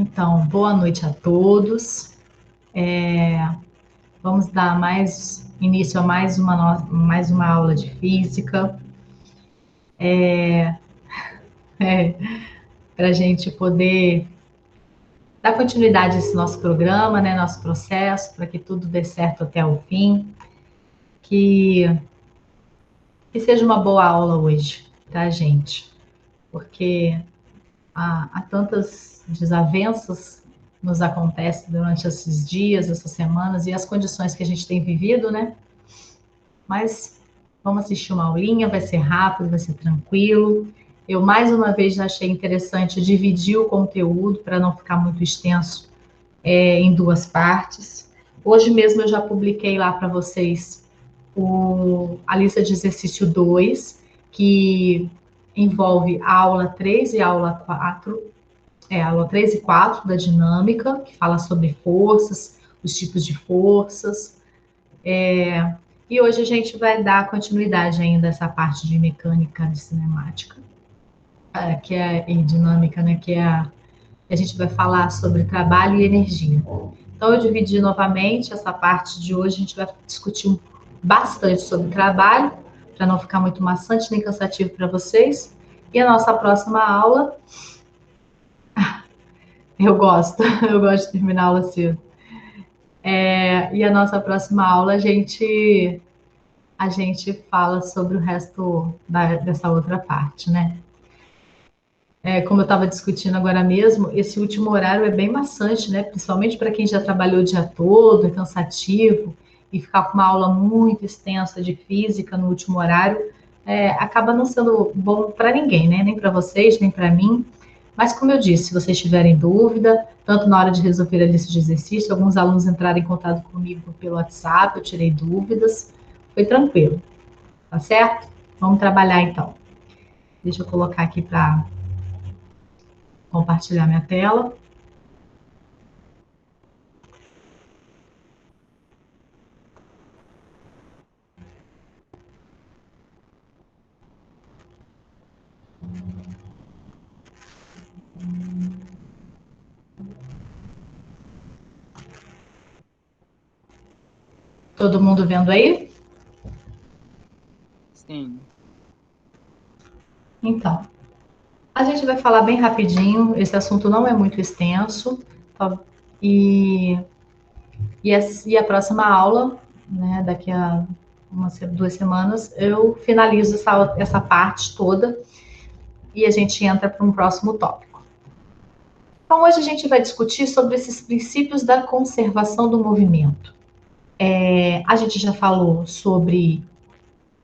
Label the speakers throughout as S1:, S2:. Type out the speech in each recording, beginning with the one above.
S1: Então, boa noite a todos. Vamos dar mais início a mais uma aula de física, para a gente poder dar continuidade a esse nosso programa, né, nosso processo, para que tudo dê certo até o fim. Que seja uma boa aula hoje para a gente, porque há tantas desavenças nos acontecem durante esses dias, essas semanas e as condições que a gente tem vivido, né? Mas vamos assistir uma aulinha, vai ser rápido, vai ser tranquilo. Eu, mais uma vez, achei interessante dividir o conteúdo para não ficar muito extenso em duas partes. Hoje mesmo eu já publiquei lá para vocês a lista de exercício 2, que envolve a aula 3 e a aula 4, aula 3 e 4 da dinâmica, que fala sobre forças, os tipos de forças. E hoje a gente vai dar continuidade ainda a essa parte de mecânica de cinemática, que é em dinâmica, né? A gente vai falar sobre trabalho e energia. Então, eu dividi novamente essa parte de hoje, a gente vai discutir bastante sobre trabalho, para não ficar muito maçante nem cansativo para vocês. E a nossa próxima aula, eu gosto de terminar a aula cedo. E a nossa próxima aula a gente fala sobre o resto dessa outra parte, né? Como eu estava discutindo agora mesmo, esse último horário é bem maçante, né? Principalmente para quem já trabalhou o dia todo, é cansativo, e ficar com uma aula muito extensa de física no último horário, acaba não sendo bom para ninguém, né? Nem para vocês, nem para mim. Mas, como eu disse, se vocês tiverem dúvida, tanto na hora de resolver a lista de exercícios, alguns alunos entraram em contato comigo pelo WhatsApp, eu tirei dúvidas, foi tranquilo, tá certo? Vamos trabalhar então. Deixa eu colocar aqui para compartilhar minha tela. Todo mundo vendo aí?
S2: Sim.
S1: Então, a gente vai falar bem rapidinho, esse assunto não é muito extenso, tá? E a próxima aula, né, daqui a duas semanas, eu finalizo essa parte toda e a gente entra para um próximo tópico. Então, hoje a gente vai discutir sobre esses princípios da conservação do movimento. A gente já falou sobre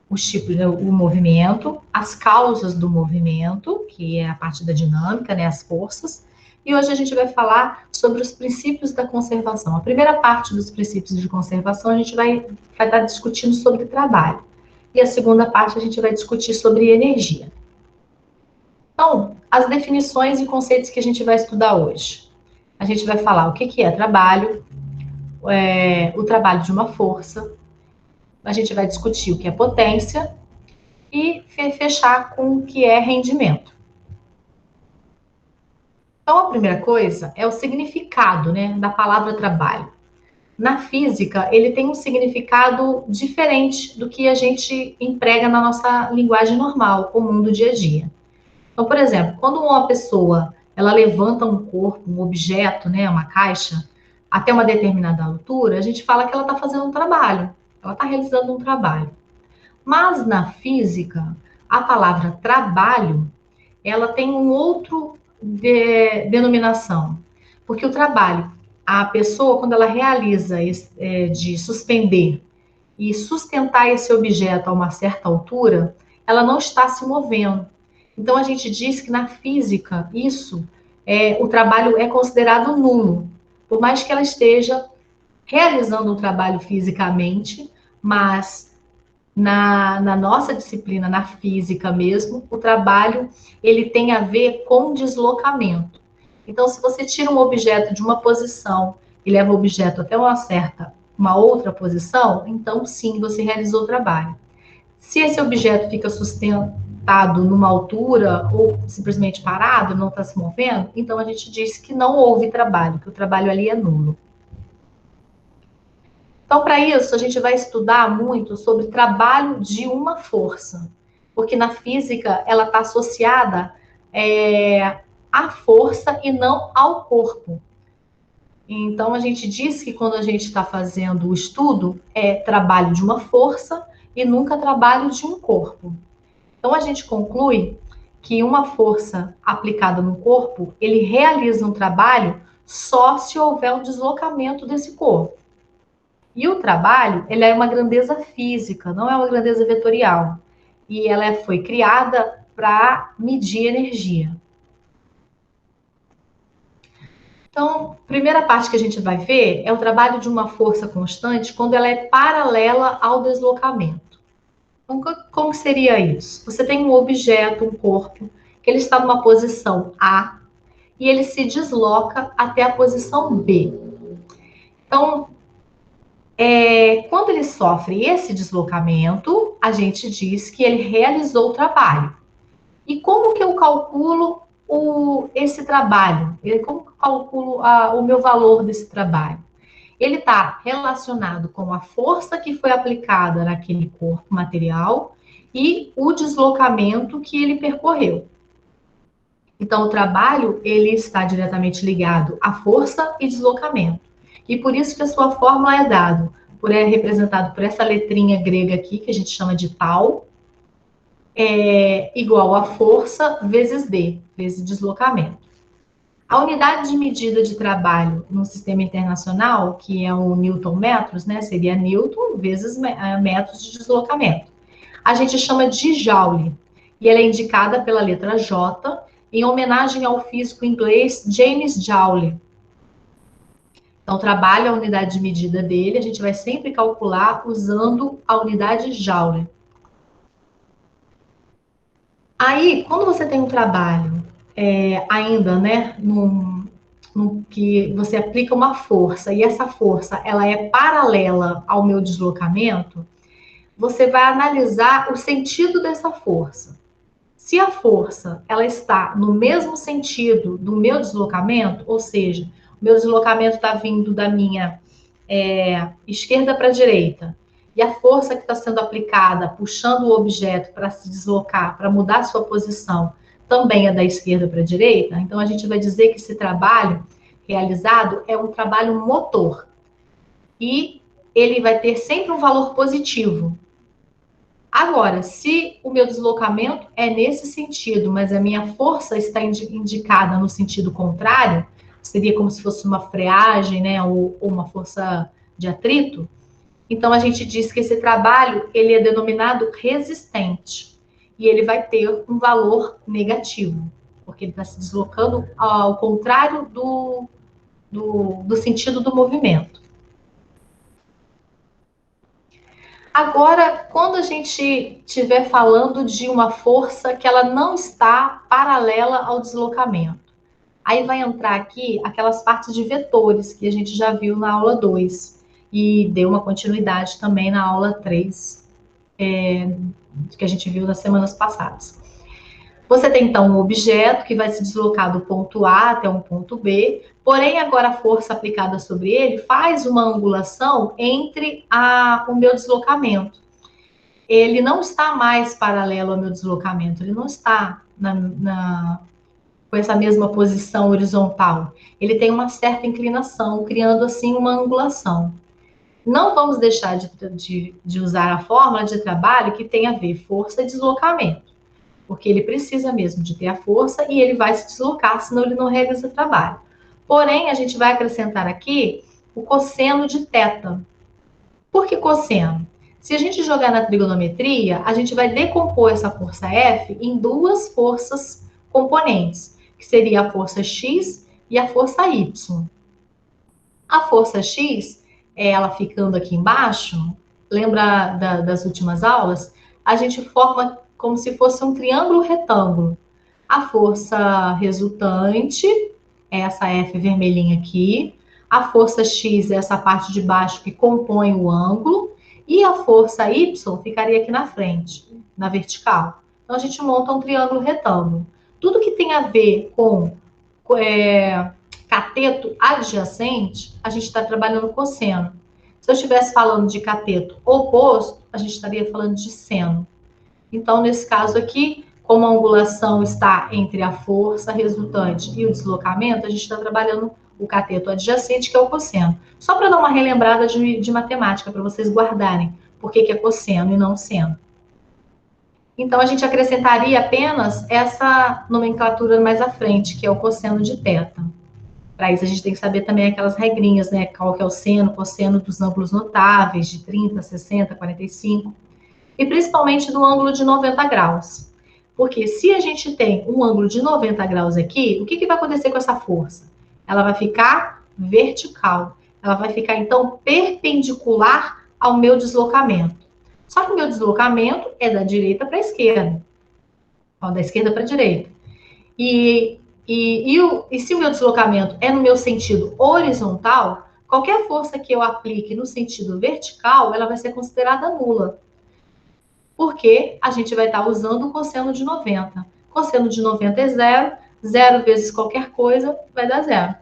S1: os tipos, né, o movimento, as causas do movimento, que é a parte da dinâmica, né, as forças, e hoje a gente vai falar sobre os princípios da conservação. A primeira parte dos princípios de conservação a gente vai estar discutindo sobre trabalho, e a segunda parte a gente vai discutir sobre energia. Então, as definições e conceitos que a gente vai estudar hoje. A gente vai falar o que é trabalho, o trabalho de uma força, a gente vai discutir o que é potência e fechar com o que é rendimento. Então, a primeira coisa é o significado, né, da palavra trabalho. Na física, ele tem um significado diferente do que a gente emprega na nossa linguagem normal, comum do dia a dia. Então, por exemplo, quando uma pessoa ela levanta um corpo, um objeto, né, uma caixa, até uma determinada altura, a gente fala que ela está fazendo um trabalho, ela está realizando um trabalho. Mas na física, a palavra trabalho, ela tem um outro denominação. Porque o trabalho, a pessoa, quando ela realiza de suspender e sustentar esse objeto a uma certa altura, ela não está se movendo. Então, a gente diz que na física, o trabalho é considerado nulo. Por mais que ela esteja realizando um trabalho fisicamente, mas na nossa disciplina, na física mesmo, o trabalho ele tem a ver com deslocamento. Então, se você tira um objeto de uma posição e leva o objeto até uma outra posição, então sim, você realizou o trabalho. Se esse objeto fica estado numa altura ou simplesmente parado, não está se movendo, então a gente diz que não houve trabalho, que o trabalho ali é nulo. Então, para isso, a gente vai estudar muito sobre trabalho de uma força, porque na física ela está associada à força e não ao corpo. Então, a gente diz que quando a gente está fazendo o estudo, é trabalho de uma força e nunca trabalho de um corpo. Então, a gente conclui que uma força aplicada no corpo, ele realiza um trabalho só se houver um deslocamento desse corpo. E o trabalho, ele é uma grandeza física, não é uma grandeza vetorial. E ela foi criada para medir energia. Então, a primeira parte que a gente vai ver é o trabalho de uma força constante quando ela é paralela ao deslocamento. Então, como seria isso? Você tem um objeto, um corpo, que ele está numa posição A e ele se desloca até a posição B. Então, quando ele sofre esse deslocamento, a gente diz que ele realizou o trabalho. E como que eu calculo esse trabalho? Como que eu calculo o meu valor desse trabalho? Ele está relacionado com a força que foi aplicada naquele corpo material e o deslocamento que ele percorreu. Então, o trabalho, ele está diretamente ligado à força e deslocamento. E por isso que a sua fórmula é representado por essa letrinha grega aqui, que a gente chama de tal, igual a força vezes D, vezes deslocamento. A unidade de medida de trabalho no sistema internacional, que é o Newton metros, né, seria Newton vezes metros de deslocamento. A gente chama de Joule, e ela é indicada pela letra J, em homenagem ao físico inglês James Joule. Então, trabalho a unidade de medida dele, a gente vai sempre calcular usando a unidade Joule. Aí, quando você tem um trabalho ainda, né, que você aplica uma força e essa força ela é paralela ao meu deslocamento, você vai analisar o sentido dessa força. Se a força ela está no mesmo sentido do meu deslocamento, ou seja, o meu deslocamento está vindo da minha esquerda para a direita, e a força que está sendo aplicada, puxando o objeto para se deslocar, para mudar a sua posição, também é da esquerda para a direita, então a gente vai dizer que esse trabalho realizado é um trabalho motor. E ele vai ter sempre um valor positivo. Agora, se o meu deslocamento é nesse sentido, mas a minha força está indicada no sentido contrário, seria como se fosse uma freagem, né, ou uma força de atrito, então a gente diz que esse trabalho ele é denominado resistente e ele vai ter um valor negativo, porque ele está se deslocando ao contrário do sentido do movimento. Agora, quando a gente estiver falando de uma força que ela não está paralela ao deslocamento, aí vai entrar aqui aquelas partes de vetores que a gente já viu na aula 2 e deu uma continuidade também na aula 3, que a gente viu nas semanas passadas. Você tem, então, um objeto que vai se deslocar do ponto A até um ponto B, porém, agora a força aplicada sobre ele faz uma angulação entre o meu deslocamento. Ele não está mais paralelo ao meu deslocamento, ele não está com essa mesma posição horizontal. Ele tem uma certa inclinação, criando, assim, uma angulação. Não vamos deixar de usar a fórmula de trabalho que tem a ver força e deslocamento, porque ele precisa mesmo de ter a força e ele vai se deslocar, senão ele não realiza trabalho. Porém, a gente vai acrescentar aqui o cosseno de θ. Por que cosseno? Se a gente jogar na trigonometria, a gente vai decompor essa força F em duas forças componentes, que seria a força X e a força Y. A força X, ela ficando aqui embaixo, lembra das últimas aulas? A gente forma como se fosse um triângulo retângulo. A força resultante é essa F vermelhinha aqui. A força X é essa parte de baixo que compõe o ângulo. E a força Y ficaria aqui na frente, na vertical. Então, a gente monta um triângulo retângulo. Tudo que tem a ver com cateto adjacente, a gente está trabalhando cosseno. Se eu estivesse falando de cateto oposto, a gente estaria falando de seno. Então, nesse caso aqui, como a angulação está entre a força resultante e o deslocamento, a gente está trabalhando o cateto adjacente, que é o cosseno. Só para dar uma relembrada de matemática, para vocês guardarem por que é cosseno e não seno. Então, a gente acrescentaria apenas essa nomenclatura mais à frente, que é o cosseno de θ. Para isso, a gente tem que saber também aquelas regrinhas, né? Qual que é o seno, cosseno dos ângulos notáveis, de 30, 60, 45. E principalmente do ângulo de 90 graus. Porque se a gente tem um ângulo de 90 graus aqui, o que vai acontecer com essa força? Ela vai ficar vertical. Ela vai ficar, então, perpendicular ao meu deslocamento. Só que o meu deslocamento é da direita para a esquerda. Ó, da esquerda para a direita. E se o meu deslocamento é no meu sentido horizontal, qualquer força que eu aplique no sentido vertical, ela vai ser considerada nula. Porque a gente vai estar usando o cosseno de 90. Cosseno de 90 é zero, zero vezes qualquer coisa vai dar zero.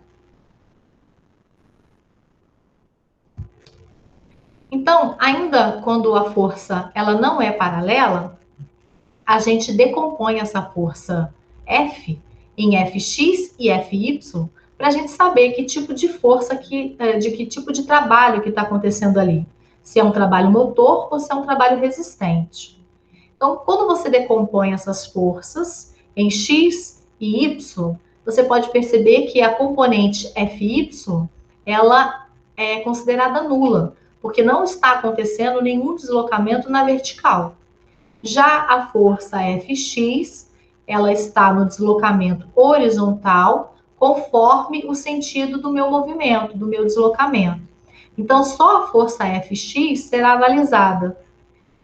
S1: Então, ainda quando a força ela não é paralela, a gente decompõe essa força F em Fx e Fy para a gente saber que tipo de força, de que tipo de trabalho que está acontecendo ali. Se é um trabalho motor ou se é um trabalho resistente. Então, quando você decompõe essas forças em X e Y, você pode perceber que a componente Fy, ela é considerada nula, porque não está acontecendo nenhum deslocamento na vertical. Já a força Fx, ela está no deslocamento horizontal, conforme o sentido do meu movimento, do meu deslocamento. Então, só a força Fx será analisada.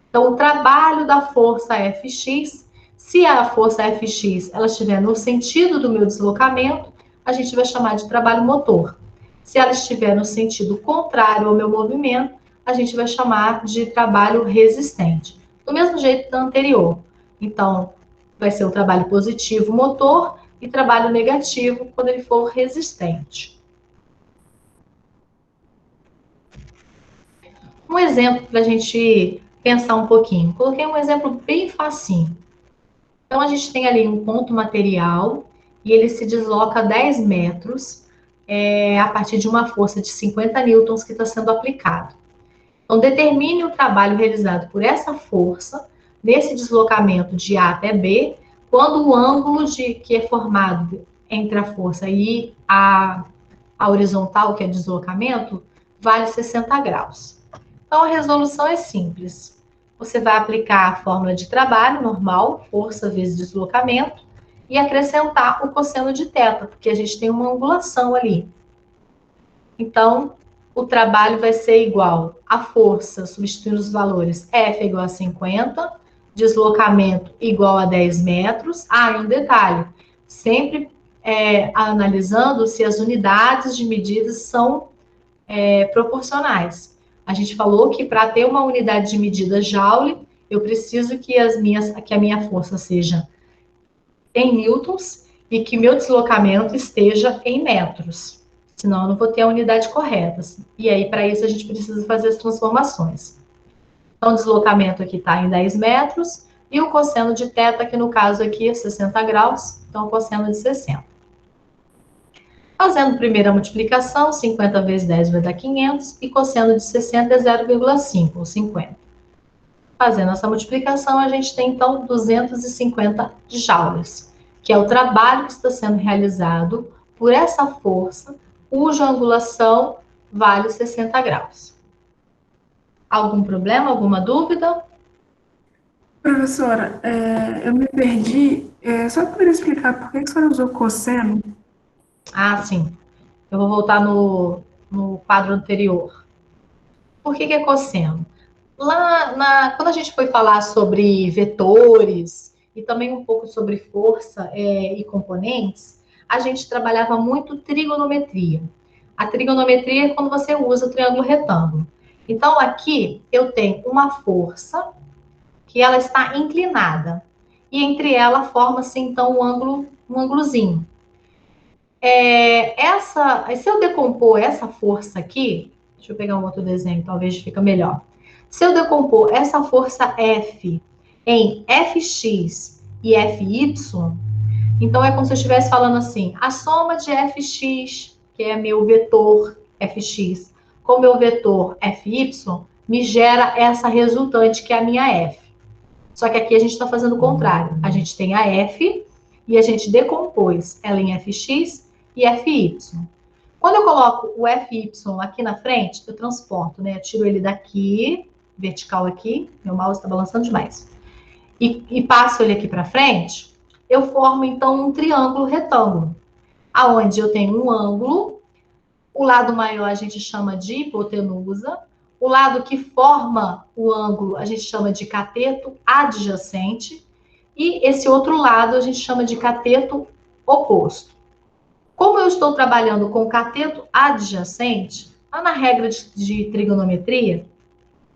S1: Então, o trabalho da força Fx, se a força Fx ela estiver no sentido do meu deslocamento, a gente vai chamar de trabalho motor. Se ela estiver no sentido contrário ao meu movimento, a gente vai chamar de trabalho resistente. Do mesmo jeito da anterior. Então, vai ser o trabalho positivo motor e trabalho negativo quando ele for resistente. Um exemplo para a gente pensar um pouquinho. Coloquei um exemplo bem facinho. Então, a gente tem ali um ponto material e ele se desloca 10 metros a partir de uma força de 50 newtons que está sendo aplicado. Então, determine o trabalho realizado por essa força nesse deslocamento de A até B, quando o ângulo que é formado entre a força e a horizontal, que é deslocamento, vale 60 graus. Então, a resolução é simples. Você vai aplicar a fórmula de trabalho normal, força vezes deslocamento, e acrescentar o cosseno de θ, porque a gente tem uma angulação ali. Então, o trabalho vai ser igual a força, substituindo os valores, F é igual a 50, deslocamento igual a 10 metros. Ah, e um detalhe, sempre analisando se as unidades de medidas são proporcionais. A gente falou que para ter uma unidade de medida Joule, eu preciso que a minha força seja em newtons e que meu deslocamento esteja em metros. Senão, eu não vou ter a unidade correta. E aí, para isso, a gente precisa fazer as transformações. Então, o deslocamento aqui está em 10 metros e o cosseno de θ, que no caso aqui é 60 graus, então o cosseno de 60. Fazendo primeira multiplicação, 50 vezes 10 vai dar 500, e cosseno de 60 é 0,5, ou 50. Fazendo essa multiplicação, a gente tem, então, 250 joules, que é o trabalho que está sendo realizado por essa força, cuja angulação vale 60 graus. Algum problema, alguma dúvida?
S2: Professora, eu me perdi. Só poderia explicar por que a senhora usou cosseno?
S1: Ah, sim. Eu vou voltar no quadro anterior. Por que é cosseno? Quando a gente foi falar sobre vetores e também um pouco sobre força e componentes, a gente trabalhava muito trigonometria. A trigonometria é quando você usa o triângulo retângulo. Então, aqui eu tenho uma força que ela está inclinada. e entre ela forma-se, então, um ângulozinho. Se eu decompor essa força aqui, deixa eu pegar um outro desenho, talvez fica melhor. Se eu decompor essa força F em Fx e Fy, então é como se eu estivesse falando assim, a soma de Fx, que é meu vetor Fx, com meu vetor Fy, me gera essa resultante, que é a minha F. Só que aqui a gente está fazendo o contrário. A gente tem a F e a gente decompôs ela em Fx e Fy. Quando eu coloco o Fy aqui na frente, eu transporto, né? Eu tiro ele daqui, vertical aqui, meu mouse está balançando demais, e passo ele aqui para frente, eu formo, então, um triângulo retângulo, aonde eu tenho um ângulo, o lado maior a gente chama de hipotenusa, o lado que forma o ângulo a gente chama de cateto adjacente, e esse outro lado a gente chama de cateto oposto. Como eu estou trabalhando com cateto adjacente, lá na regra de trigonometria,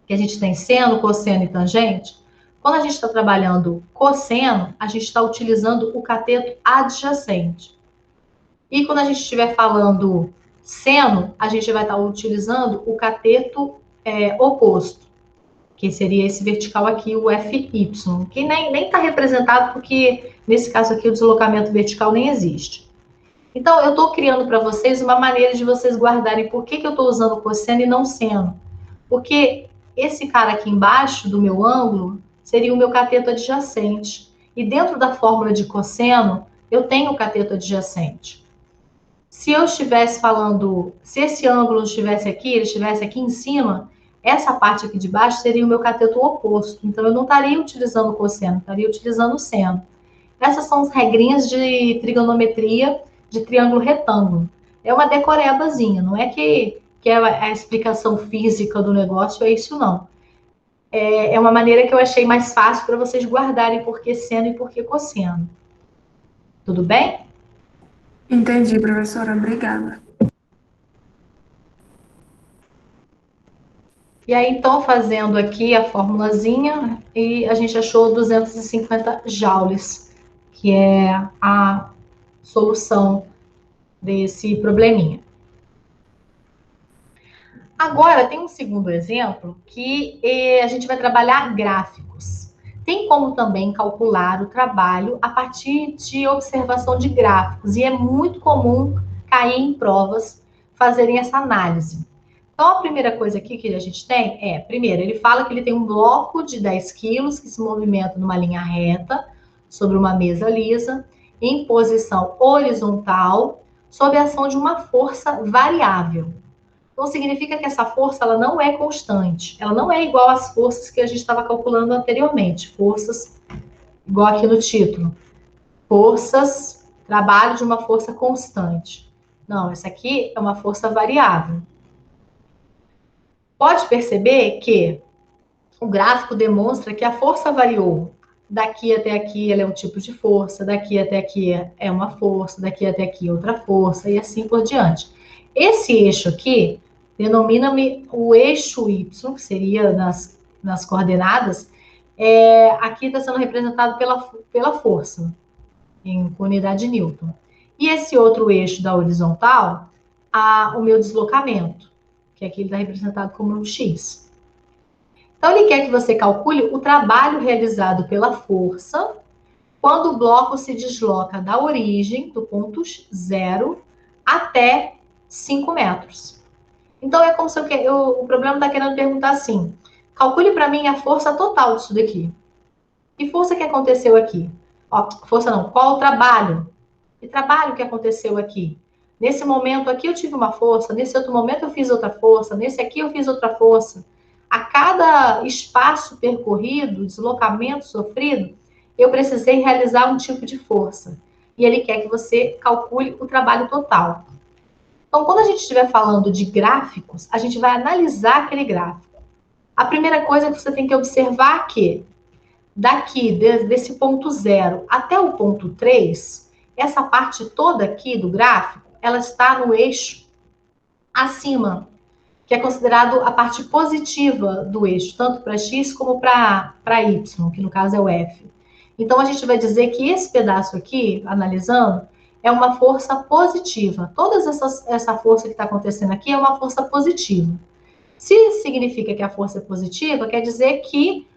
S1: que a gente tem seno, cosseno e tangente, quando a gente está trabalhando cosseno, a gente está utilizando o cateto adjacente. E quando a gente estiver falando seno, a gente vai estar utilizando o cateto oposto, que seria esse vertical aqui, o FY, que nem está representado, porque nesse caso aqui o deslocamento vertical nem existe. Então, eu estou criando para vocês uma maneira de vocês guardarem por que eu estou usando cosseno e não seno. Porque esse cara aqui embaixo do meu ângulo seria o meu cateto adjacente. E dentro da fórmula de cosseno, eu tenho o cateto adjacente. Se eu estivesse falando, se esse ângulo estivesse aqui, ele estivesse aqui em cima, essa parte aqui de baixo seria o meu cateto oposto. Então, eu não estaria utilizando o cosseno, estaria utilizando o seno. Essas são as regrinhas de trigonometria de triângulo retângulo. É uma decorebazinha, não é que é a explicação física do negócio, é isso não. É uma maneira que eu achei mais fácil para vocês guardarem por que seno e por que cosseno. Tudo bem?
S2: Entendi, professora. Obrigada.
S1: E aí, então, fazendo aqui a formulazinha, e a gente achou 250 joules, que é a solução desse probleminha. Agora, tem um segundo exemplo que a gente vai trabalhar gráficos. Tem como também calcular o trabalho a partir de observação de gráficos, e é muito comum cair em provas fazerem essa análise. Então, a primeira coisa aqui que a gente tem é, primeiro, ele fala que ele tem um bloco de 10 quilos que se movimenta numa linha reta sobre uma mesa lisa, em posição horizontal, sob a ação de uma força variável. Então, significa que essa força ela não é constante. Ela não é igual às forças que a gente estava calculando anteriormente. Forças, igual aqui no título. Forças, trabalho de uma força constante. Não, essa aqui é uma força variável. Pode perceber que o gráfico demonstra que a força variou. Daqui até aqui ela é um tipo de força, daqui até aqui é uma força, daqui até aqui outra força, e assim por diante. Esse eixo aqui denomina-me o eixo Y, que seria nas coordenadas, aqui está sendo representado pela força, em unidade de Newton. E esse outro eixo da horizontal, o meu deslocamento, que aqui está representado como um X. Então, ele quer que você calcule o trabalho realizado pela força quando o bloco se desloca da origem, do ponto zero, até 5 metros. Então, é como se o problema está querendo perguntar assim, calcule para mim a força total disso daqui. Que força que aconteceu aqui? Força não, qual o trabalho? Que trabalho que aconteceu aqui? Nesse momento aqui eu tive uma força, nesse outro momento eu fiz outra força, nesse aqui eu fiz outra força. A cada espaço percorrido, deslocamento sofrido, eu precisei realizar um tipo de força. E ele quer que você calcule o trabalho total. Então, quando a gente estiver falando de gráficos, a gente vai analisar aquele gráfico. A primeira coisa que você tem que observar é que daqui, desse ponto 0 até o ponto 3, essa parte toda aqui do gráfico, ela está no eixo acima, que é considerado a parte positiva do eixo, tanto para x como para y, que no caso é o f. Então, a gente vai dizer que esse pedaço aqui, analisando, é uma força positiva. Essa força que está acontecendo aqui é uma força positiva. Se significa que a força é positiva, quer dizer que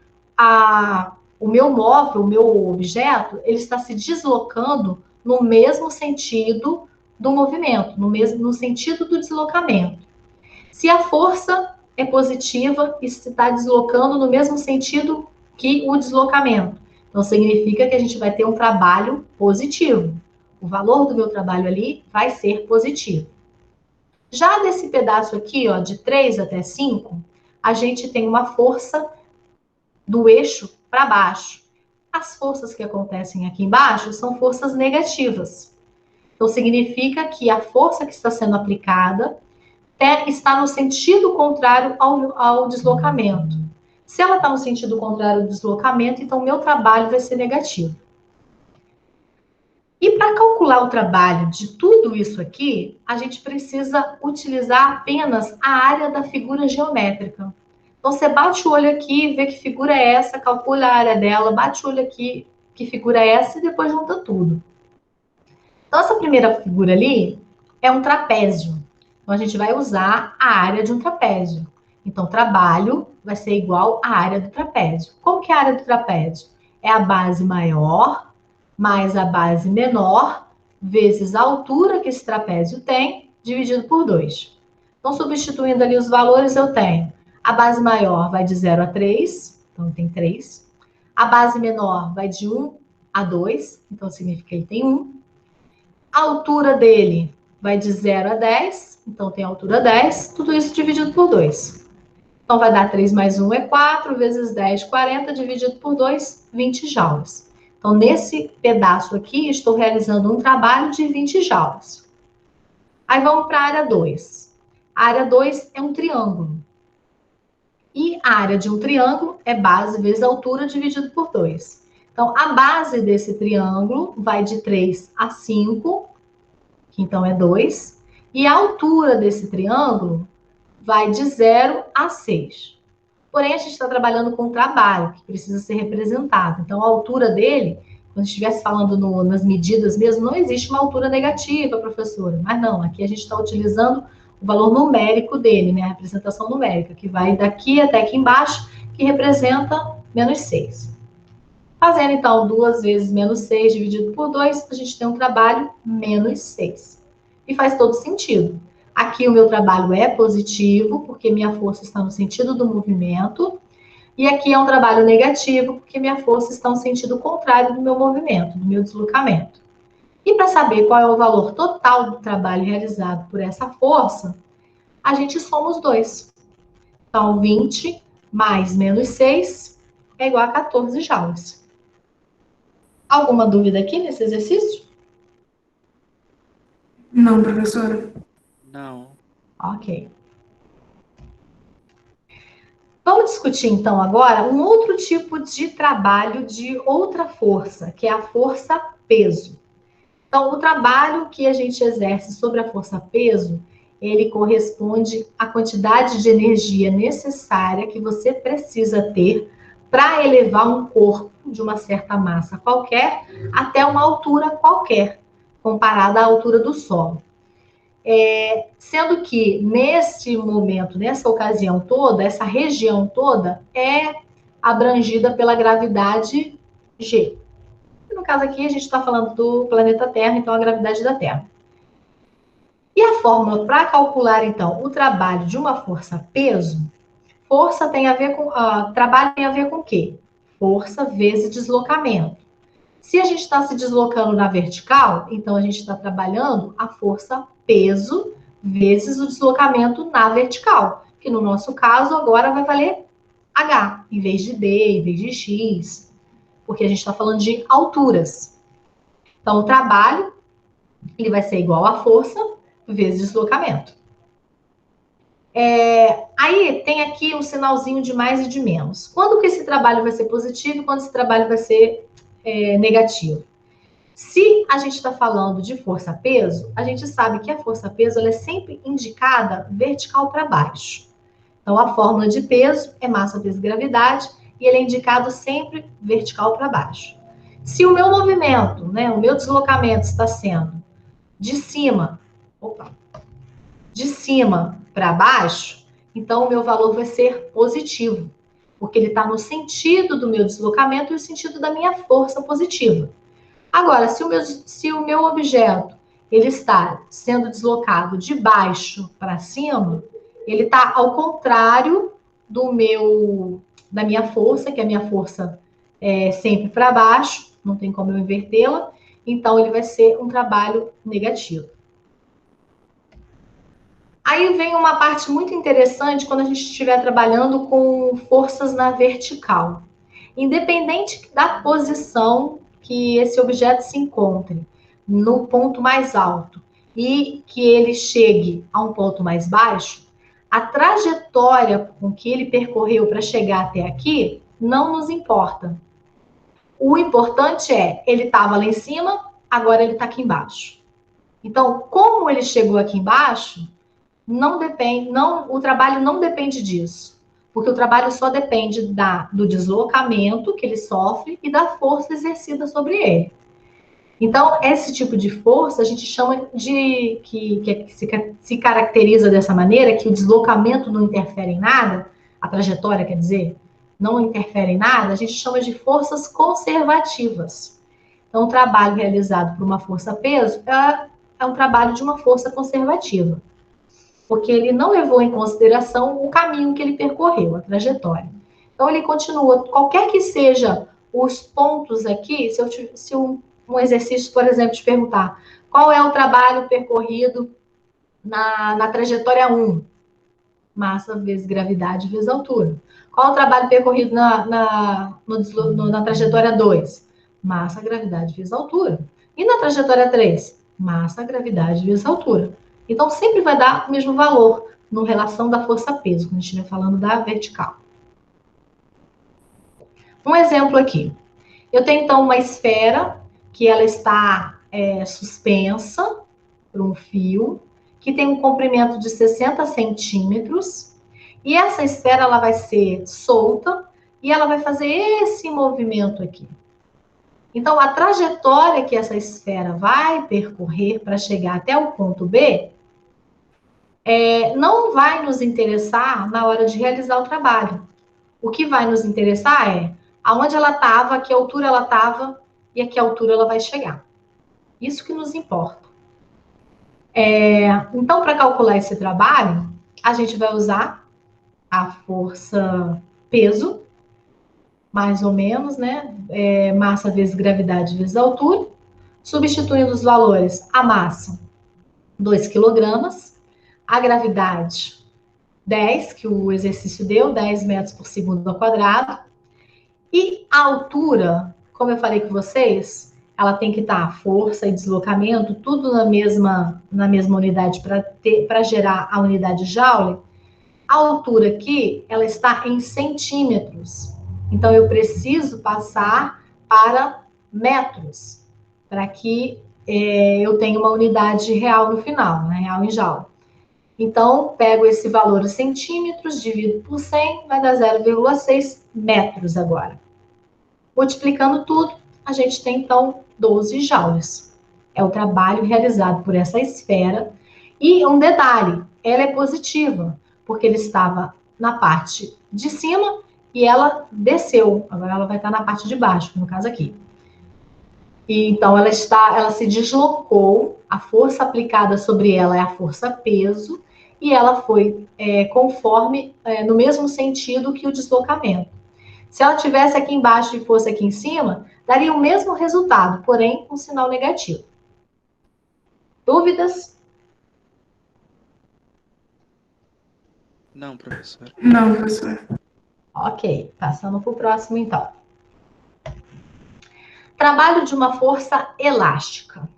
S1: o meu móvel, o meu objeto, ele está se deslocando no mesmo sentido do movimento, no sentido do deslocamento. Se a força é positiva e se está deslocando no mesmo sentido que o deslocamento, então significa que a gente vai ter um trabalho positivo. O valor do meu trabalho ali vai ser positivo. Já desse pedaço aqui, ó, de 3 até 5, a gente tem uma força do eixo para baixo. As forças que acontecem aqui embaixo são forças negativas. Então, significa que a força que está sendo aplicada está no sentido contrário ao deslocamento. Se ela está no sentido contrário ao deslocamento, então meu trabalho vai ser negativo. E para calcular o trabalho de tudo isso aqui, a gente precisa utilizar apenas a área da figura geométrica. Então, você bate o olho aqui, vê que figura é essa, calcula a área dela, bate o olho aqui, que figura é essa, e depois junta tudo. Então, essa primeira figura ali é um trapézio. Então, a gente vai usar a área de um trapézio. Então, trabalho vai ser igual à área do trapézio. Como que é a área do trapézio? É a base maior mais a base menor vezes a altura que esse trapézio tem, dividido por 2. Então, substituindo ali os valores, eu tenho a base maior vai de 0 a 3, então tem 3. A base menor vai de 1 a 2, então significa que ele tem 1. A altura dele vai de 0 a 10, então tem a altura 10, tudo isso dividido por 2. Então, vai dar 3 mais 1 é 4, vezes 10, 40, dividido por 2, 20 joules. Então, nesse pedaço aqui, estou realizando um trabalho de 20 joules. Aí, vamos para a área 2. A área 2 é um triângulo. E a área de um triângulo é base vezes altura dividido por 2. Então, a base desse triângulo vai de 3 a 5, que então é 2. E a altura desse triângulo vai de 0 a 6. Porém, a gente está trabalhando com trabalho, que precisa ser representado. Então, a altura dele, quando estivesse falando nas medidas mesmo, não existe uma altura negativa, professora. Mas não, aqui a gente está utilizando o valor numérico dele, né? A representação numérica, que vai daqui até aqui embaixo, que representa menos 6. Fazendo, então, 2 vezes menos 6 dividido por 2, a gente tem um trabalho menos 6. E faz todo sentido. Aqui o meu trabalho é positivo, porque minha força está no sentido do movimento. E aqui é um trabalho negativo, porque minha força está no sentido contrário do meu movimento, do meu deslocamento. E para saber qual é o valor total do trabalho realizado por essa força, a gente soma os dois. Então, 20 mais menos 6 é igual a 14 joules. Alguma dúvida aqui nesse exercício?
S2: Não, professora.
S3: Não.
S1: Ok. Vamos discutir, então, agora um outro tipo de trabalho de outra força, que é a força-peso. Então, o trabalho que a gente exerce sobre a força-peso, ele corresponde à quantidade de energia necessária que você precisa ter para elevar um corpo de uma certa massa qualquer até uma altura qualquer, comparada à altura do solo. Sendo que, nesse momento, nessa ocasião toda, essa região toda é abrangida pela gravidade G. No caso aqui, a gente está falando do planeta Terra, então a gravidade da Terra. E a fórmula para calcular, então, o trabalho de uma força-peso, força tem a ver com... trabalho tem a ver com o quê? Força vezes deslocamento. Se a gente está se deslocando na vertical, então a gente está trabalhando a força-peso vezes o deslocamento na vertical, que no nosso caso agora vai valer H, em vez de D, em vez de X, porque a gente está falando de alturas. Então, o trabalho, ele vai ser igual a força vezes deslocamento. Aí tem aqui um sinalzinho de mais e de menos. Quando que esse trabalho vai ser positivo e quando esse trabalho vai ser negativo? Se a gente está falando de força-peso, a gente sabe que a força-peso ela é sempre indicada vertical para baixo. Então, a fórmula de peso é massa vezes gravidade e ele é indicado sempre vertical para baixo. Se o meu movimento, né, o meu deslocamento está sendo de cima, de cima para baixo, então o meu valor vai ser positivo, porque ele está no sentido do meu deslocamento e o sentido da minha força positiva. Agora, se o meu objeto ele está sendo deslocado de baixo para cima, ele está ao contrário da minha força, que a minha força é sempre para baixo, não tem como eu invertê-la, então ele vai ser um trabalho negativo. Aí vem uma parte muito interessante quando a gente estiver trabalhando com forças na vertical. Independente da posição que esse objeto se encontre, no ponto mais alto, e que ele chegue a um ponto mais baixo, a trajetória com que ele percorreu para chegar até aqui não nos importa. O importante é, ele estava lá em cima, agora ele está aqui embaixo. Então, como ele chegou aqui embaixo, o trabalho não depende disso, porque o trabalho só depende do deslocamento que ele sofre e da força exercida sobre ele. Então, esse tipo de força a gente chama que se caracteriza dessa maneira, que o deslocamento não interfere em nada, a trajetória, quer dizer, não interfere em nada, a gente chama de forças conservativas. Então, o trabalho realizado por uma força-peso é um trabalho de uma força conservativa, porque ele não levou em consideração o caminho que ele percorreu, a trajetória. Então, ele continua, qualquer que seja os pontos aqui, se um exercício, por exemplo, te perguntar qual é o trabalho percorrido na trajetória 1? Massa vezes gravidade vezes altura. Qual é o trabalho percorrido na trajetória 2? Massa, gravidade vezes altura. E na trajetória 3? Massa, gravidade vezes altura. Então, sempre vai dar o mesmo valor no relação da força-peso, quando a gente estiver falando da vertical. Um exemplo aqui. Eu tenho, então, uma esfera que ela está suspensa por um fio, que tem um comprimento de 60 centímetros, e essa esfera ela vai ser solta, e ela vai fazer esse movimento aqui. Então, a trajetória que essa esfera vai percorrer para chegar até o ponto B não vai nos interessar na hora de realizar o trabalho. O que vai nos interessar é aonde ela estava, a que altura ela estava e a que altura ela vai chegar. Isso que nos importa. Então, para calcular esse trabalho, a gente vai usar a força peso, mais ou menos, né? Massa vezes gravidade vezes altura, substituindo os valores, a massa, 2 quilogramas, a gravidade, 10, que o exercício deu, 10 metros por segundo ao quadrado. E a altura, como eu falei com vocês, ela tem que estar força e deslocamento, tudo na mesma unidade para gerar a unidade Joule. A altura aqui, ela está em centímetros. Então, eu preciso passar para metros, para que eu tenha uma unidade real no final, né? Real em Joule. Então, pego esse valor em centímetros, divido por 100, vai dar 0,6 metros agora. Multiplicando tudo, a gente tem, então, 12 joules. É o trabalho realizado por essa esfera. E um detalhe, ela é positiva, porque ele estava na parte de cima e ela desceu. Agora ela vai estar na parte de baixo, no caso aqui. E, então, ela se deslocou, a força aplicada sobre ela é a força peso, e ela foi no mesmo sentido que o deslocamento. Se ela tivesse aqui embaixo e fosse aqui em cima, daria o mesmo resultado, porém com sinal negativo. Dúvidas?
S3: Não, professor.
S2: Não, professor.
S1: Ok, passando para o próximo, então. Trabalho de uma força elástica.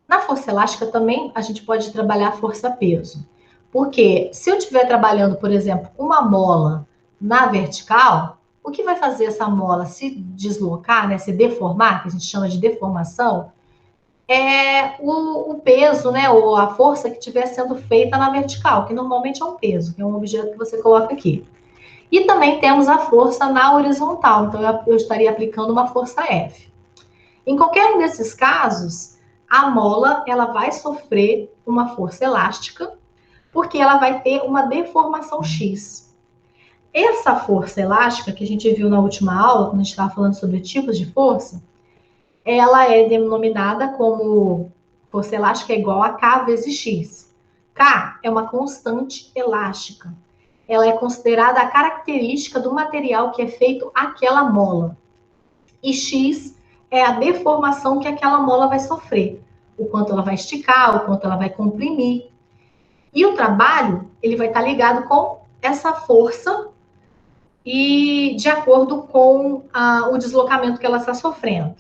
S1: Na força elástica também a gente pode trabalhar força-peso. Porque se eu estiver trabalhando, por exemplo, uma mola na vertical, o que vai fazer essa mola se deslocar, né, se deformar, que a gente chama de deformação, é o peso, né, ou a força que estiver sendo feita na vertical, que normalmente é um peso, que é um objeto que você coloca aqui. E também temos a força na horizontal, então eu estaria aplicando uma força F. Em qualquer um desses casos, a mola ela vai sofrer uma força elástica, porque ela vai ter uma deformação X. Essa força elástica que a gente viu na última aula, quando a gente estava falando sobre tipos de força, ela é denominada como força elástica é igual a K vezes X. K é uma constante elástica. Ela é considerada a característica do material que é feito aquela mola. E X é a deformação que aquela mola vai sofrer. O quanto ela vai esticar, o quanto ela vai comprimir. E o trabalho, ele vai estar ligado com essa força e de acordo com o deslocamento que ela está sofrendo.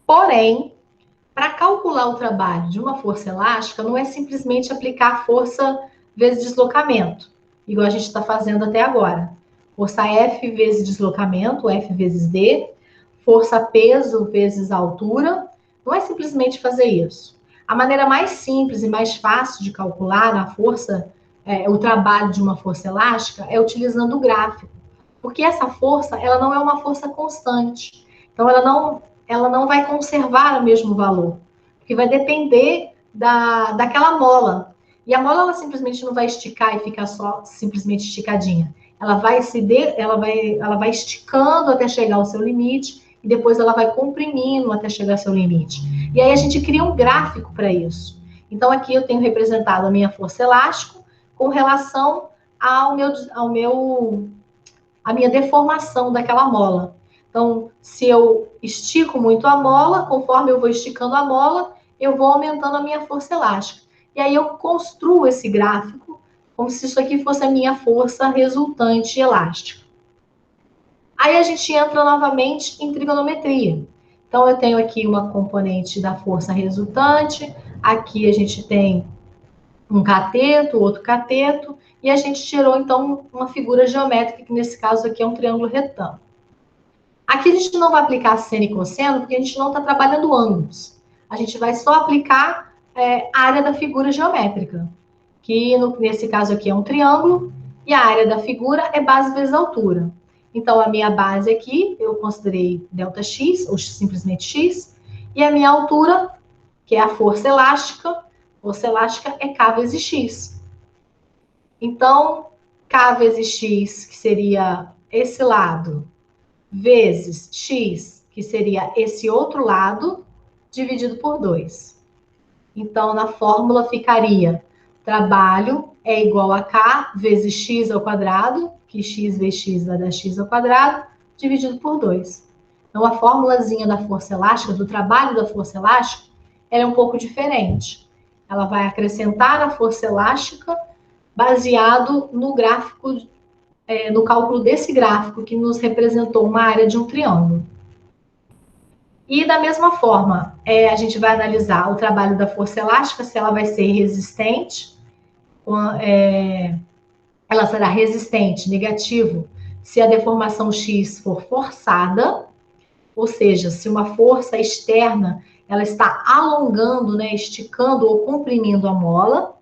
S1: Porém, para calcular o trabalho de uma força elástica, não é simplesmente aplicar força vezes deslocamento, igual a gente está fazendo até agora. Força F vezes deslocamento, F vezes D, força peso vezes a altura. Não é simplesmente fazer isso. A maneira mais simples e mais fácil de calcular a força, o trabalho de uma força elástica, é utilizando o gráfico. Porque essa força, ela não é uma força constante. Então, ela não vai conservar o mesmo valor. Porque vai depender daquela mola. E a mola, ela simplesmente não vai esticar e ficar só simplesmente esticadinha. Ela vai esticando até chegar ao seu limite e depois ela vai comprimindo até chegar ao seu limite. E aí a gente cria um gráfico para isso. Então aqui eu tenho representado a minha força elástica com relação a minha deformação daquela mola. Então, se eu estico muito a mola, conforme eu vou esticando a mola, eu vou aumentando a minha força elástica. E aí eu construo esse gráfico como se isso aqui fosse a minha força resultante elástica. Aí a gente entra novamente em trigonometria. Então, eu tenho aqui uma componente da força resultante, aqui a gente tem um cateto, outro cateto, e a gente tirou, então, uma figura geométrica, que nesse caso aqui é um triângulo retângulo. Aqui a gente não vai aplicar seno e cosseno, porque a gente não está trabalhando ângulos. A gente vai só aplicar a área da figura geométrica, que nesse caso aqui é um triângulo, e a área da figura é base vezes altura. Então, a minha base aqui, eu considerei ΔX, ou simplesmente X, e a minha altura, que é a força elástica é K vezes X. Então, K vezes X, que seria esse lado, vezes X, que seria esse outro lado, dividido por 2. Então, na fórmula ficaria trabalho é igual a K vezes X ao quadrado, que X vezes X vai dar X ao quadrado, dividido por 2. Então, a formulazinha da força elástica, do trabalho da força elástica, ela é um pouco diferente. Ela vai acrescentar a força elástica baseado no gráfico, no cálculo desse gráfico que nos representou uma área de um triângulo. E da mesma forma, a gente vai analisar o trabalho da força elástica, se ela vai ser resistente, ela será resistente, negativo, se a deformação X for forçada, ou seja, se uma força externa ela está alongando, né, esticando ou comprimindo a mola,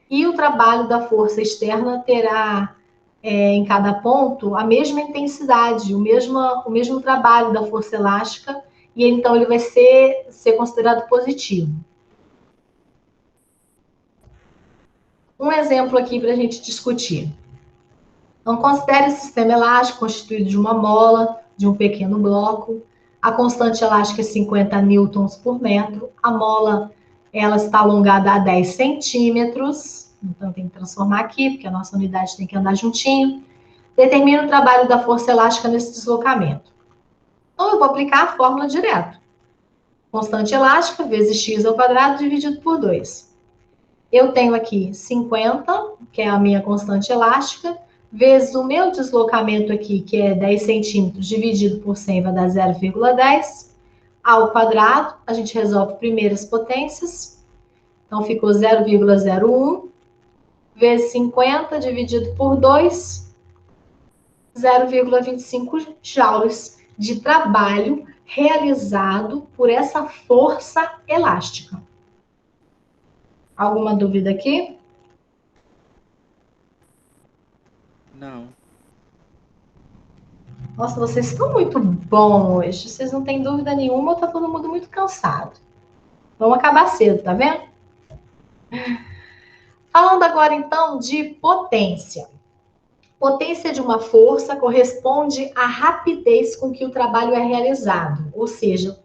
S1: e o trabalho da força externa terá em cada ponto a mesma intensidade, o mesmo trabalho da força elástica, e então ele vai ser considerado positivo. Um exemplo aqui para a gente discutir. Então, considere esse sistema elástico constituído de uma mola, de um pequeno bloco. A constante elástica é 50 newtons por metro. A mola ela está alongada a 10 centímetros. Então, tem que transformar aqui, porque a nossa unidade tem que andar juntinho. Determina o trabalho da força elástica nesse deslocamento. Então, eu vou aplicar a fórmula direto. Constante elástica vezes x ao quadrado dividido por 2. Eu tenho aqui 50, que é a minha constante elástica, vezes o meu deslocamento aqui, que é 10 centímetros, dividido por 100, vai dar 0,10. Ao quadrado, a gente resolve primeiras potências. Então, ficou 0,01 vezes 50 dividido por 2, 0,25 joules de trabalho realizado por essa força elástica. Alguma dúvida aqui?
S3: Não.
S1: Nossa, vocês estão muito bons hoje. Vocês não têm dúvida nenhuma ou tá todo mundo muito cansado? Vamos acabar cedo, tá vendo? Falando agora, então, de potência. Potência de uma força corresponde à rapidez com que o trabalho é realizado, ou seja,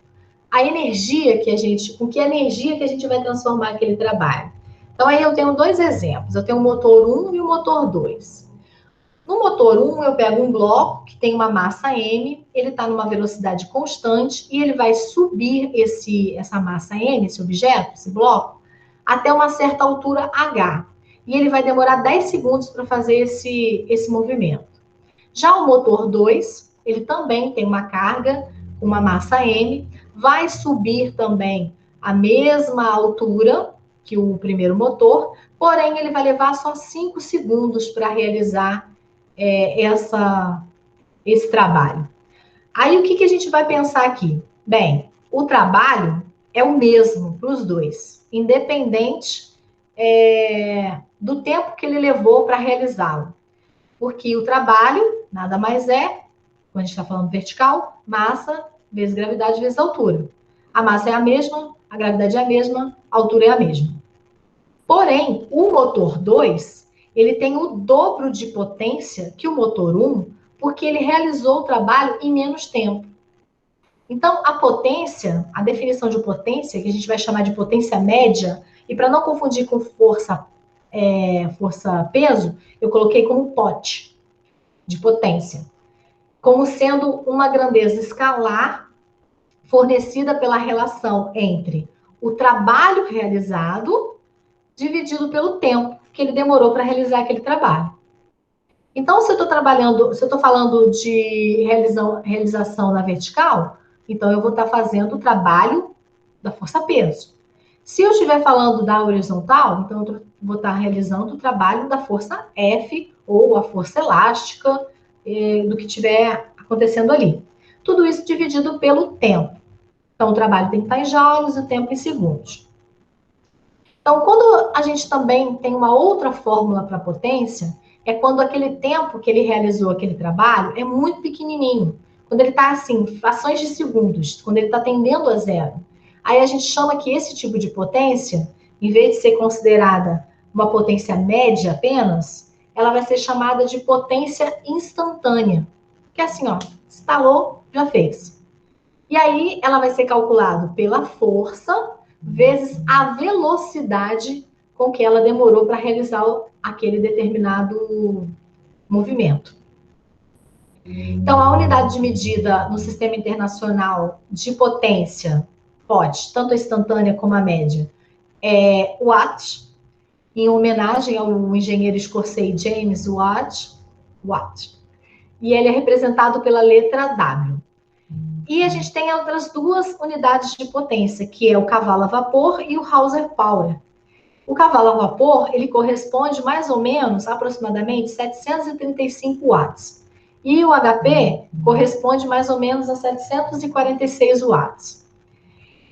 S1: a energia que a gente, com que energia que a gente vai transformar aquele trabalho. Então, aí eu tenho dois exemplos. Eu tenho o motor 1 e o motor 2. No motor 1, eu pego um bloco que tem uma massa M, ele está numa velocidade constante e ele vai subir essa massa M, esse objeto, esse bloco, até uma certa altura H. E ele vai demorar 10 segundos para fazer esse movimento. Já o motor 2, ele também tem uma carga, uma massa M, vai subir também a mesma altura que o primeiro motor, porém ele vai levar só 5 segundos para realizar esse trabalho. Aí o que a gente vai pensar aqui? Bem, o trabalho é o mesmo para os dois, independente do tempo que ele levou para realizá-lo. Porque o trabalho nada mais é, quando a gente está falando vertical, massa vezes gravidade vezes altura. A massa é a mesma, a gravidade é a mesma, a altura é a mesma. Porém, o motor 2, ele tem o dobro de potência que o motor 1, porque ele realizou o trabalho em menos tempo. Então, a potência, a definição de potência, que a gente vai chamar de potência média, e para não confundir com força-peso, eu coloquei como pote de potência, como sendo uma grandeza escalar fornecida pela relação entre o trabalho realizado dividido pelo tempo que ele demorou para realizar aquele trabalho. Então, se eu estou falando de realização na vertical, então eu vou estar fazendo o trabalho da força-peso. Se eu estiver falando da horizontal, então eu vou estar realizando o trabalho da força F ou a força elástica, do que estiver acontecendo ali. Tudo isso dividido pelo tempo. Então, o trabalho tem que estar em joules e o tempo em segundos. Então, quando a gente também tem uma outra fórmula para potência, é quando aquele tempo que ele realizou aquele trabalho é muito pequenininho. Quando ele está, assim, frações de segundos, quando ele está tendendo a zero. Aí a gente chama que esse tipo de potência, em vez de ser considerada uma potência média apenas, ela vai ser chamada de potência instantânea. Que é assim, ó, instalou, já fez. E aí ela vai ser calculada pela força vezes a velocidade com que ela demorou para realizar aquele determinado movimento. Então, a unidade de medida no sistema internacional de potência, pode, tanto a instantânea como a média, é Watt, em homenagem ao engenheiro escocês James Watt. E ele é representado pela letra W. E a gente tem outras duas unidades de potência, que é o cavalo a vapor e o Hauser Power. O cavalo a vapor, ele corresponde mais ou menos, aproximadamente, 735 watts. E o HP corresponde mais ou menos a 746 watts.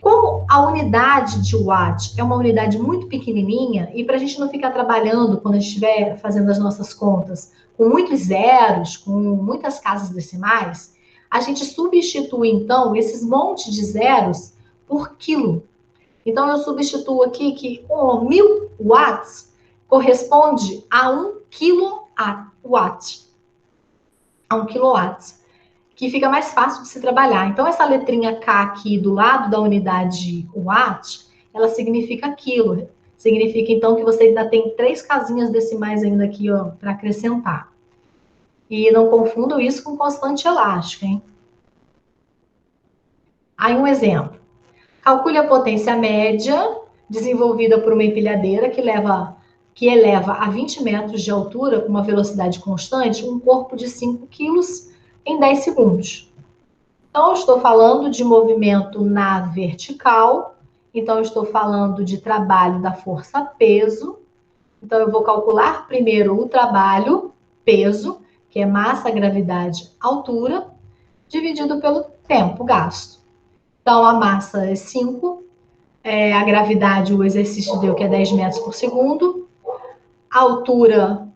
S1: Como a unidade de watt é uma unidade muito pequenininha, e para a gente não ficar trabalhando quando a gente estiver fazendo as nossas contas com muitos zeros, com muitas casas decimais, a gente substitui, então, esses montes de zeros por quilo. Então, eu substituo aqui que 1000 watts corresponde a 1 quilowatt. A 1 quilowatt. Que fica mais fácil de se trabalhar. Então, essa letrinha K aqui do lado da unidade watt, ela significa quilo. Significa, então, que você ainda tem 3 casinhas decimais ainda aqui, ó, para acrescentar. E não confundam isso com constante elástica, hein? Aí um exemplo. Calcule a potência média desenvolvida por uma empilhadeira que eleva a 20 metros de altura com uma velocidade constante um corpo de 5 quilos em 10 segundos. Então, eu estou falando de movimento na vertical. Então, eu estou falando de trabalho da força-peso. Então, eu vou calcular primeiro o trabalho, peso, que é massa, gravidade, altura, dividido pelo tempo gasto. Então, a massa é 5, a gravidade, o exercício deu que é 10 metros por segundo, a altura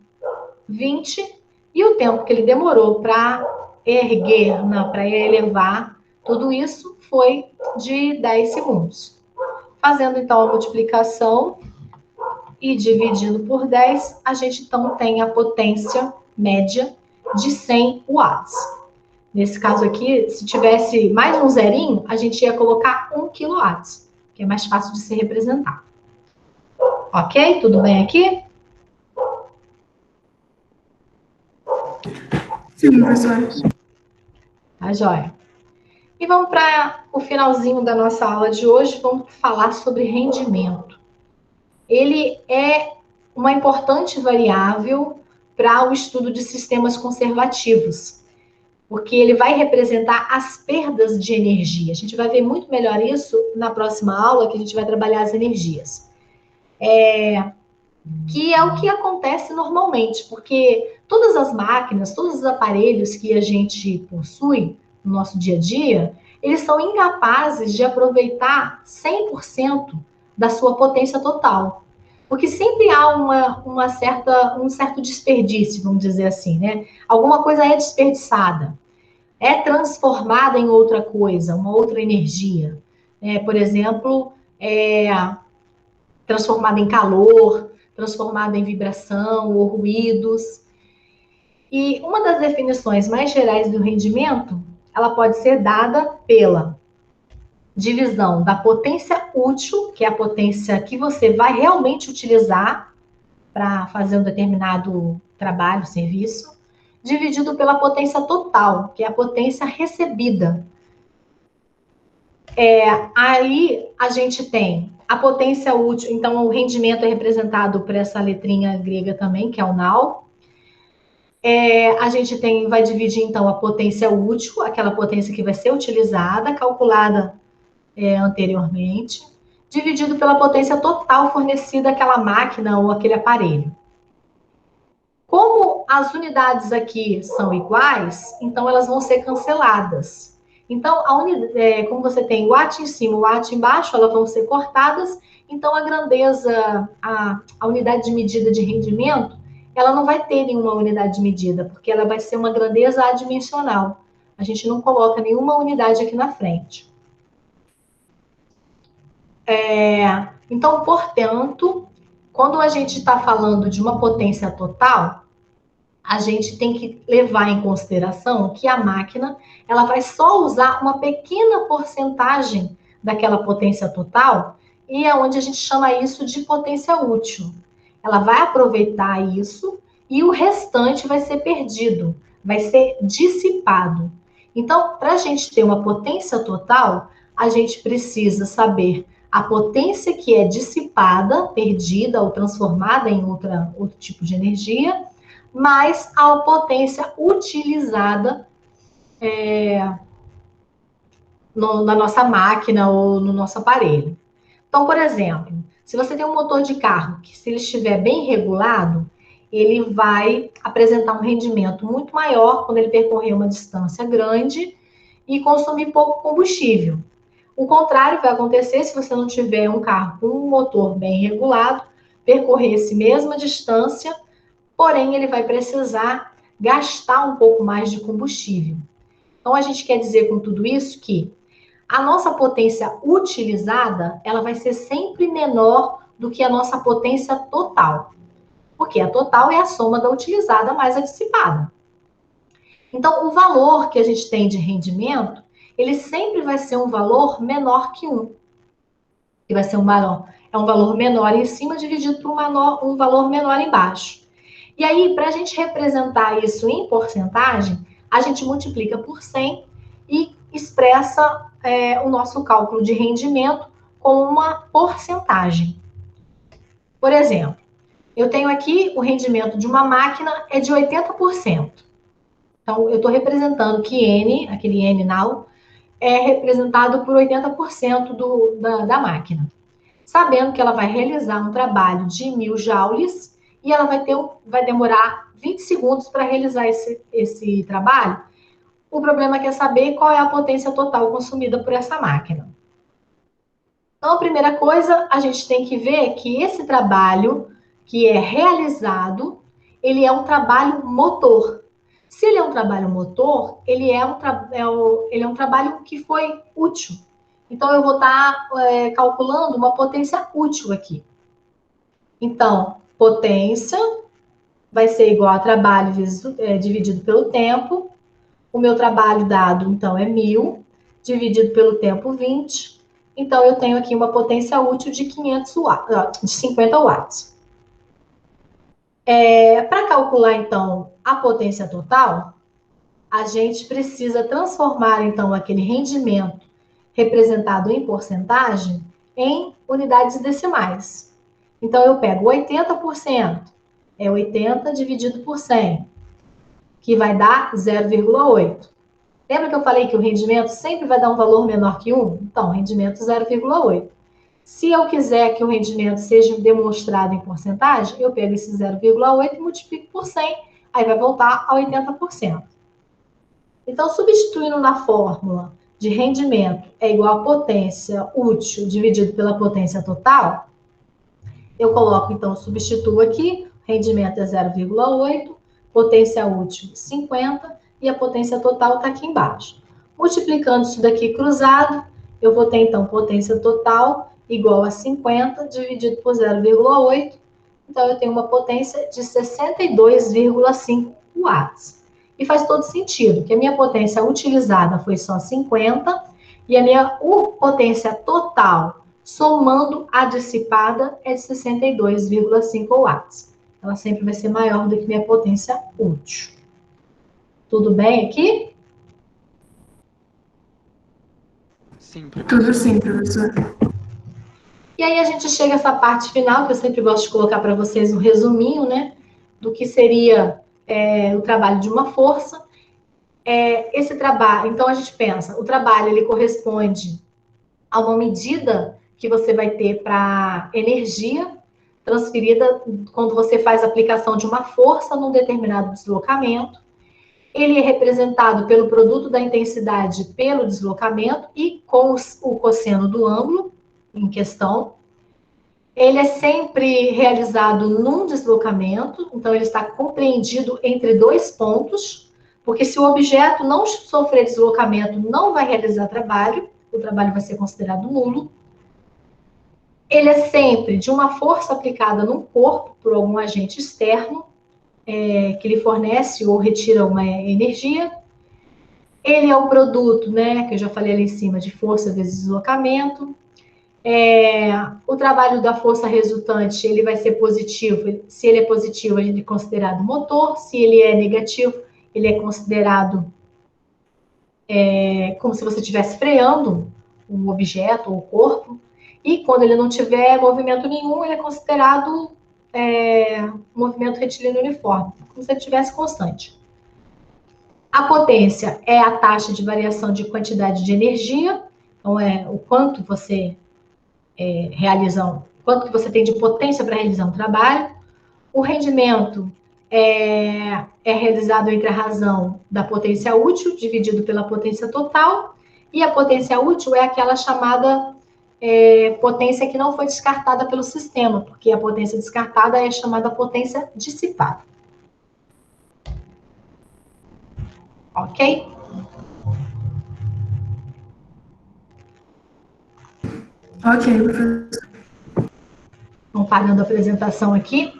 S1: 20, e o tempo que ele demorou para erguer, para elevar, tudo isso foi de 10 segundos. Fazendo, então, a multiplicação e dividindo por 10, a gente, então, tem a potência média de 100 watts. Nesse caso aqui, se tivesse mais um zerinho, a gente ia colocar 1 kW, que é mais fácil de se representar. Ok? Tudo bem aqui?
S2: Sim, professor.
S1: Tá, joia. E vamos para o finalzinho da nossa aula de hoje, vamos falar sobre rendimento. Ele é uma importante variável para o estudo de sistemas conservativos, porque ele vai representar as perdas de energia. A gente vai ver muito melhor isso na próxima aula, que a gente vai trabalhar as energias. Que é o que acontece normalmente, porque todas as máquinas, todos os aparelhos que a gente possui no nosso dia a dia, eles são incapazes de aproveitar 100% da sua potência total. Porque sempre há um certo desperdício, vamos dizer assim, né? Alguma coisa é desperdiçada, é transformada em outra coisa, uma outra energia. Por exemplo, transformada em calor, transformada em vibração ou ruídos. E uma das definições mais gerais do rendimento, ela pode ser dada pela divisão da potência útil, que é a potência que você vai realmente utilizar para fazer um determinado trabalho, serviço, dividido pela potência total, que é a potência recebida. Aí a gente tem a potência útil, então o rendimento é representado por essa letrinha grega também, que é o nal. A gente vai dividir então a potência útil, aquela potência que vai ser utilizada, calculada anteriormente, dividido pela potência total fornecida àquela máquina ou aquele aparelho. Como as unidades aqui são iguais, então elas vão ser canceladas. Então, como você tem o watt em cima, o watt embaixo, elas vão ser cortadas. Então, a grandeza, a unidade de medida de rendimento, ela não vai ter nenhuma unidade de medida, porque ela vai ser uma grandeza adimensional. A gente não coloca nenhuma unidade aqui na frente. Então, portanto, quando a gente está falando de uma potência total, a gente tem que levar em consideração que a máquina ela vai só usar uma pequena porcentagem daquela potência total e é onde a gente chama isso de potência útil. Ela vai aproveitar isso e o restante vai ser perdido, vai ser dissipado. Então, para a gente ter uma potência total, a gente precisa saber a potência que é dissipada, perdida ou transformada em outro tipo de energia, mais a potência utilizada na nossa máquina ou no nosso aparelho. Então, por exemplo, se você tem um motor de carro que, se ele estiver bem regulado, ele vai apresentar um rendimento muito maior quando ele percorrer uma distância grande e consumir pouco combustível. O contrário vai acontecer se você não tiver um carro com um motor bem regulado, percorrer essa mesma distância, porém ele vai precisar gastar um pouco mais de combustível. Então, a gente quer dizer com tudo isso que a nossa potência utilizada, ela vai ser sempre menor do que a nossa potência total. Porque a total é a soma da utilizada mais a dissipada. Então, o valor que a gente tem de rendimento, ele sempre vai ser um valor menor que 1. Que vai ser um valor menor em cima dividido por um valor menor embaixo. E aí, para a gente representar isso em porcentagem, a gente multiplica por 100 e expressa o nosso cálculo de rendimento com uma porcentagem. Por exemplo, eu tenho aqui o rendimento de uma máquina é de 80%. Então, eu estou representando que N, aquele N now, é representado por 80% da máquina. Sabendo que ela vai realizar um trabalho de 1.000 joules e ela vai demorar 20 segundos para realizar esse trabalho. O problema é saber qual é a potência total consumida por essa máquina. Então, a primeira coisa, a gente tem que ver que esse trabalho que é realizado, ele é um trabalho motor. Se ele é um trabalho motor, ele é um trabalho que foi útil. Então, eu vou estar calculando uma potência útil aqui. Então, potência vai ser igual a trabalho dividido pelo tempo. O meu trabalho dado, então, é 1.000, dividido pelo tempo 20. Então, eu tenho aqui uma potência útil de 50 watts. Para calcular, então, a potência total, a gente precisa transformar, então, aquele rendimento representado em porcentagem em unidades decimais. Então, eu pego 80%, é 80 dividido por 100, que vai dar 0,8. Lembra que eu falei que o rendimento sempre vai dar um valor menor que 1? Então, rendimento 0,8. Se eu quiser que o rendimento seja demonstrado em porcentagem, eu pego esse 0,8 e multiplico por 100, aí vai voltar a 80%. Então, substituindo na fórmula de rendimento é igual a potência útil dividido pela potência total, eu coloco, então, substituo aqui, rendimento é 0,8, potência útil 50 e a potência total está aqui embaixo. Multiplicando isso daqui cruzado, eu vou ter, então, potência total igual a 50 dividido por 0,8. Então, eu tenho uma potência de 62,5 watts. E faz todo sentido, que a minha potência utilizada foi só 50 e a minha potência total, somando a dissipada, é de 62,5 watts. Ela sempre vai ser maior do que minha potência útil. Tudo bem aqui?
S3: Sim, professor.
S2: Tudo sim, professor.
S1: E aí a gente chega a essa parte final, que eu sempre gosto de colocar para vocês um resuminho, né? Do que seria o trabalho de uma força. Esse trabalho, então a gente pensa, o trabalho ele corresponde a uma medida que você vai ter para energia transferida quando você faz a aplicação de uma força num determinado deslocamento. Ele é representado pelo produto da intensidade pelo deslocamento e com o cosseno do ângulo em questão. Ele é sempre realizado num deslocamento, então ele está compreendido entre dois pontos, porque se o objeto não sofrer deslocamento, não vai realizar trabalho, o trabalho vai ser considerado nulo. Ele é sempre de uma força aplicada num corpo por algum agente externo, que lhe fornece ou retira uma energia. Ele é o produto, né, que eu já falei ali em cima, de força vezes deslocamento. O trabalho da força resultante, ele vai ser positivo. Se ele é positivo, ele é considerado motor. Se ele é negativo, ele é considerado como se você estivesse freando um objeto ou corpo. E quando ele não tiver movimento nenhum, ele é considerado movimento retilíneo uniforme, como se ele estivesse constante. A potência é a taxa de variação de quantidade de energia, então é o quanto você quanto que você tem de potência para realizar um trabalho. O rendimento é realizado entre a razão da potência útil dividido pela potência total, e a potência útil é aquela chamada potência que não foi descartada pelo sistema, porque a potência descartada é chamada potência dissipada. Ok?
S2: Ok, professor.
S1: Vamos parando a apresentação aqui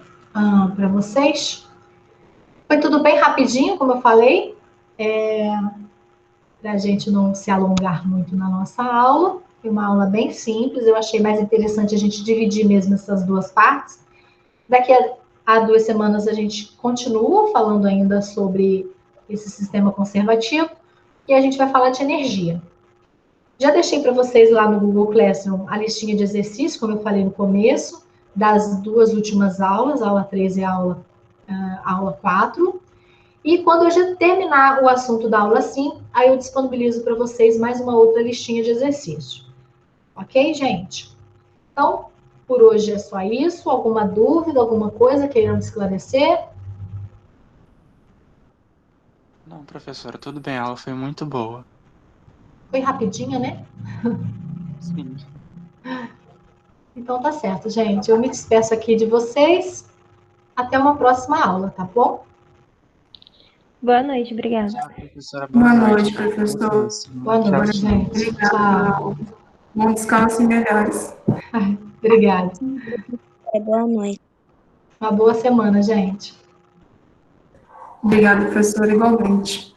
S1: para vocês. Foi tudo bem rapidinho, como eu falei, para a gente não se alongar muito na nossa aula. Foi uma aula bem simples, eu achei mais interessante a gente dividir mesmo essas duas partes. Daqui a 2 semanas a gente continua falando ainda sobre esse sistema conservativo e a gente vai falar de energia. Já deixei para vocês lá no Google Classroom a listinha de exercícios, como eu falei no começo, das 2 últimas aulas, a aula 3 e a aula 4. E quando eu já terminar o assunto da aula 5, aí eu disponibilizo para vocês mais uma outra listinha de exercícios. Ok, gente? Então, por hoje é só isso. Alguma dúvida, alguma coisa queiram esclarecer?
S3: Não, professora, tudo bem, a aula foi muito boa.
S1: Foi rapidinha, né?
S3: Sim.
S1: Então tá certo, gente. Eu me despeço aqui de vocês. Até uma próxima aula, tá bom?
S4: Boa noite, obrigada.
S3: Tchau, professora.
S2: Boa
S3: Boa
S2: noite,
S3: noite.
S2: professor.
S1: Boa
S3: Tchau,
S1: noite,
S3: tchau.
S1: gente.
S2: Obrigada pela
S1: Tchau.
S2: aula. Bom descanso e melhores.
S1: Obrigada.
S4: Boa noite.
S1: Uma boa semana, gente.
S2: Obrigada, professora, igualmente.